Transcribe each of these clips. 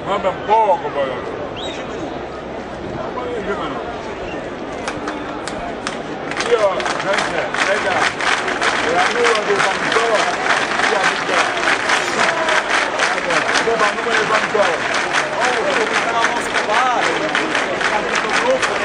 Vabbè, poco poi. 10 minuti. Io, senta, la numero di Pantone, dopo il numero di Pantone. Potevamo scopare, il gruppo,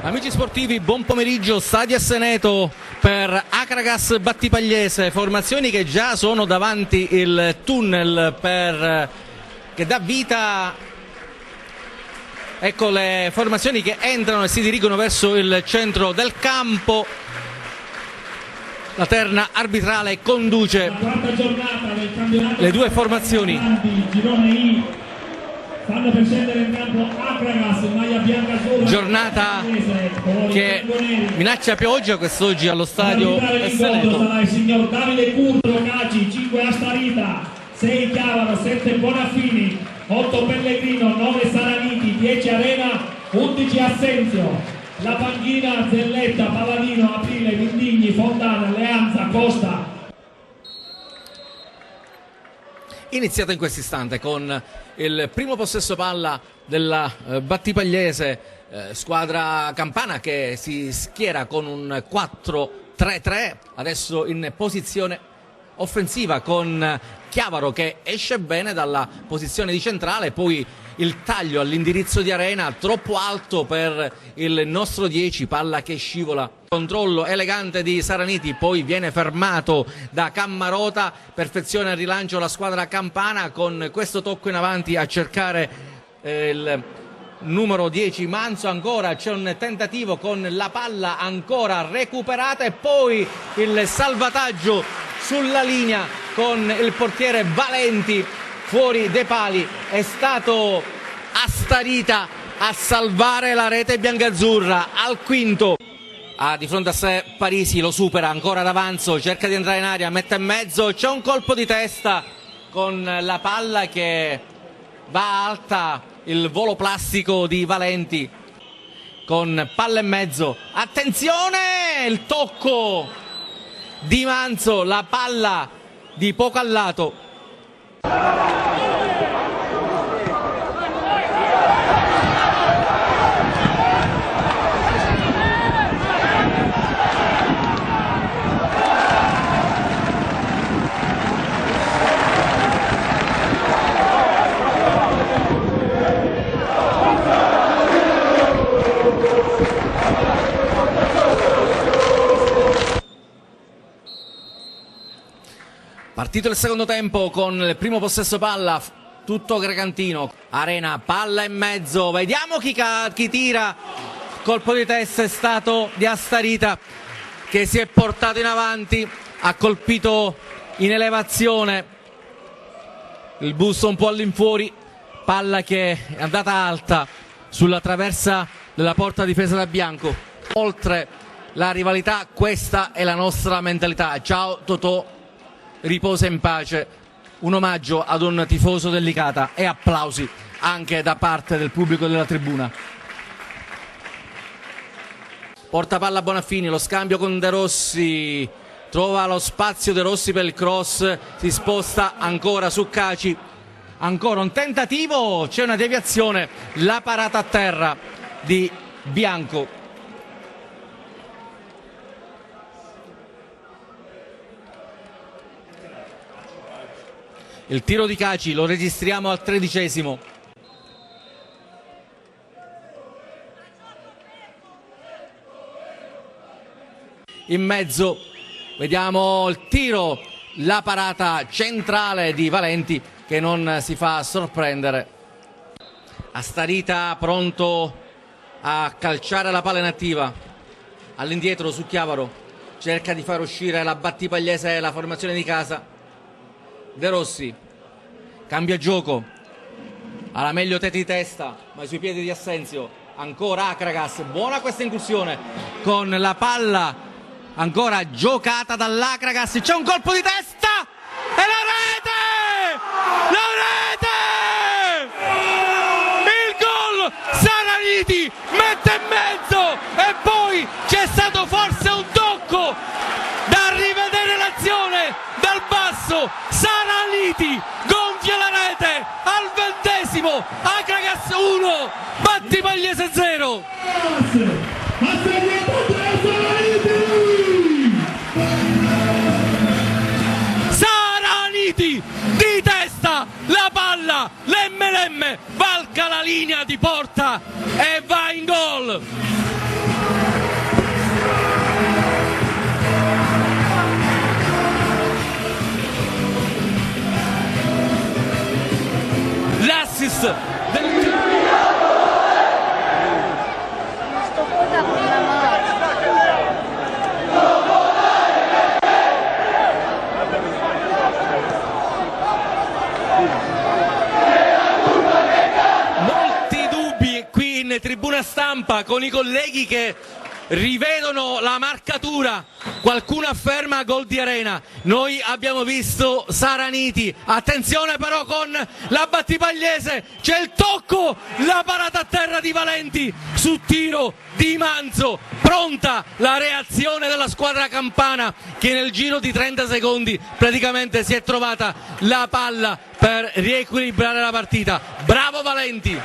Amici sportivi, buon pomeriggio, Stadio Asseneto per Acragas Battipagliese, formazioni che già sono davanti il tunnel che dà vita, ecco le formazioni che entrano e si dirigono verso il centro del campo. La terna arbitrale conduce le due formazioni. Fanno per scendere in campo Acragas, maglia bianca azzurra. Giornata che minaccia pioggia quest'oggi allo stadio Asseneto. Sarà il signor Davide Curto Caci, 5 Astarita, 6 Chiavaro, 7 Bonafini, 8 Pellegrino, 9 Saraniti, 10 Arena, 11 Assenzio. La panchina Zelletta, Paladino, Aprile, Vindigni, Fontana, Leanza, Costa. Iniziata in questo istante con il primo possesso palla della Battipagliese, squadra campana che si schiera con un 4-3-3, adesso in posizione offensiva con Chiavaro che esce bene dalla posizione di centrale, poi il taglio all'indirizzo di Arena troppo alto per il nostro 10, palla che scivola. Controllo elegante di Saraniti, poi viene fermato da Cammarota, perfezione al rilancio la squadra campana con questo tocco in avanti a cercare il numero 10 Manzo, ancora c'è un tentativo con la palla ancora recuperata e poi il salvataggio sulla linea con il portiere Valenti fuori dai pali. È stato Astarita a salvare la rete biancazzurra al quinto. Ha di fronte a sé Parisi, lo supera ancora d'avanzo, cerca di entrare in aria, mette in mezzo, c'è un colpo di testa con la palla che va alta, il volo plastico di Valenti con palla in mezzo, attenzione, il tocco di Manzo, la palla di poco a lato. Partito il secondo tempo con il primo possesso palla, tutto Grecantino. Arena, palla in mezzo, vediamo chi tira. Colpo di testa è stato di Astarita che si è portato in avanti, ha colpito in elevazione, il busto un po' all'infuori, palla che è andata alta sulla traversa della porta difesa da Bianco. Oltre la rivalità, questa è la nostra mentalità. Ciao Totò, riposa in pace, un omaggio ad un tifoso del Licata e applausi anche da parte del pubblico della tribuna. Porta palla Bonafini, lo scambio con De Rossi, trova lo spazio De Rossi per il cross, si sposta ancora su Caci, ancora un tentativo, c'è una deviazione, la parata a terra di Bianco. Il tiro di Caci lo registriamo al 13°. In mezzo vediamo il tiro, la parata centrale di Valenti che non si fa sorprendere. Astarita pronto a calciare la palla inattiva, all'indietro su Chiavaro, cerca di far uscire la Battipagliese, la formazione di casa. De Rossi cambia gioco, alla meglio tete di testa, ma sui piedi di Assenzio. Ancora Acragas, buona questa incursione con la palla ancora giocata dall'Acragas, c'è un colpo di testa e la rete! La rete! Il gol! Saraniti mette in mezzo e poi c'è stato forse un tocco da rivedere l'azione dal basso. Saraniti gonfia la rete al 20°, Acragas 1, Battipagliese 0. Saraniti di testa, la palla, l'Emme valca la linea di porta e va in gol. L'assist del... Molti dubbi qui in tribuna stampa con i colleghi che rivedono la marcatura. Qualcuno afferma gol di Arena, noi abbiamo visto Saraniti, attenzione però con la Battipagliese, c'è il tocco, la parata a terra di Valenti su tiro di Manzo, pronta la reazione della squadra campana che nel giro di 30 secondi praticamente si è trovata la palla per riequilibrare la partita. Bravo Valenti!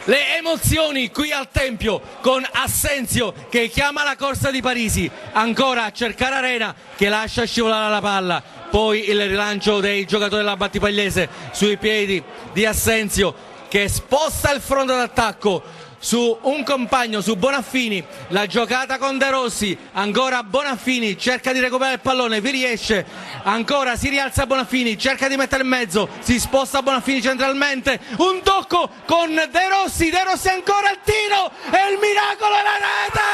Le emozioni qui al Tempio con Assenzio che chiama la corsa di Parisi, ancora a cercare Arena che lascia scivolare la palla, poi il rilancio dei giocatori della Battipagliese sui piedi di Assenzio che sposta il fronte d'attacco su un compagno, su Bonaffini, la giocata con De Rossi, ancora Bonaffini cerca di recuperare il pallone, vi riesce, ancora si rialza Bonaffini, cerca di mettere in mezzo, si sposta Bonaffini centralmente, un tocco con De Rossi ancora il tiro e il miracolo è la rete!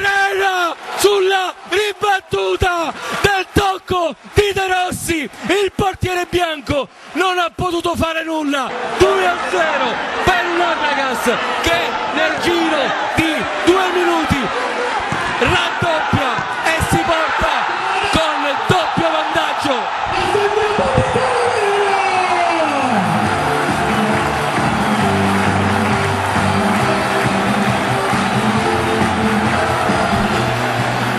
Arena sulla ribattuta del tocco di De Rossi, il portiere bianco non ha potuto fare nulla. 2-0 per l'Acragas che nel giro di 2 minuti raddoppia e si porta con doppio vantaggio.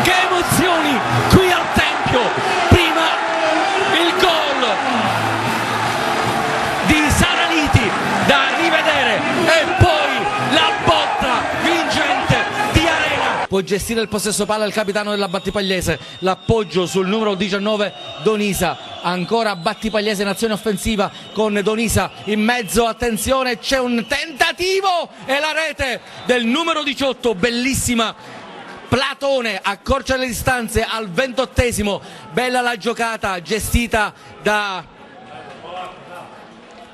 Che emozioni qui al Tempio, prima il gol di Saraniti da rivedere e poi la botta vincente di Arena. Può gestire il possesso palla il capitano della Battipagliese, l'appoggio sul numero 19 Donisa, ancora Battipagliese in azione offensiva con Donisa in mezzo, attenzione c'è un tentativo e la rete del numero 18, bellissima. Platone accorcia le distanze al 28°, bella la giocata gestita da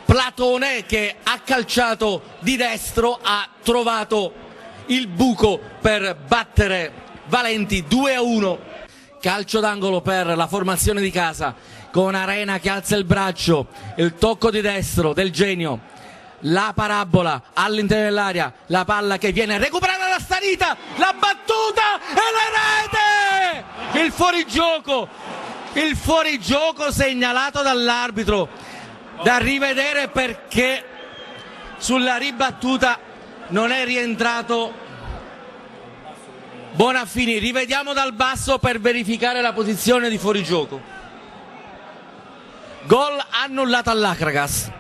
Platone che ha calciato di destro, ha trovato il buco per battere Valenti 2-1. Calcio d'angolo per la formazione di casa con Arena che alza il braccio, il tocco di destro del genio. La parabola all'interno dell'area, la palla che viene recuperata da Starita, la battuta e la rete! Il fuorigioco segnalato dall'arbitro, da rivedere perché sulla ribattuta non è rientrato Bonaffini. Rivediamo dal basso per verificare la posizione di fuorigioco. Gol annullato all'Acragas.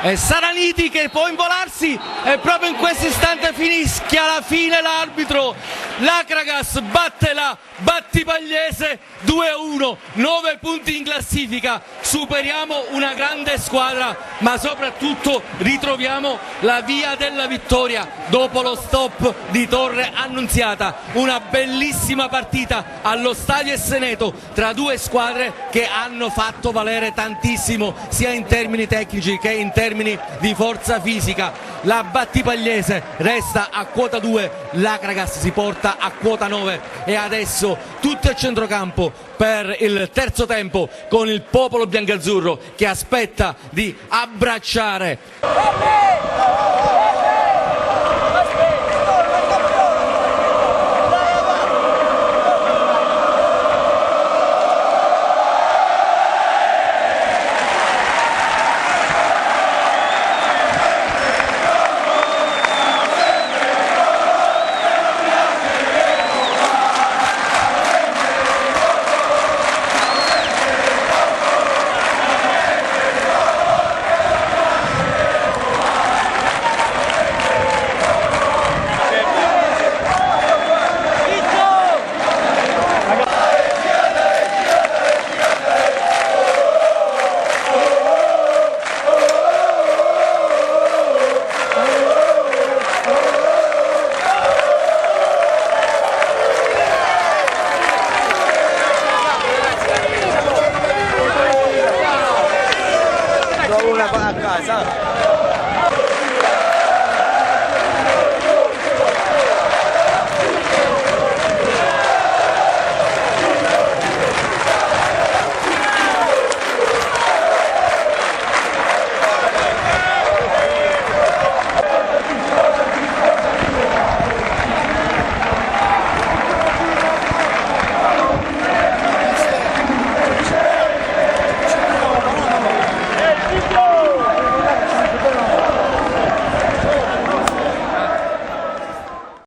E Saraniti che può involarsi e proprio in questo istante fischia la fine l'arbitro. L'Acragas batte la Battipagliese 2-1, 9 punti in classifica, superiamo una grande squadra ma soprattutto ritroviamo la via della vittoria dopo lo stop di Torre Annunziata. Una bellissima partita allo Stadio Esseneto tra due squadre che hanno fatto valere tantissimo sia in termini tecnici che in termini di forza fisica. La Battipagliese resta a quota 2, l'Akragas si porta a quota 9 e adesso tutto il centrocampo per il terzo tempo con il popolo biancazzurro che aspetta di abbracciare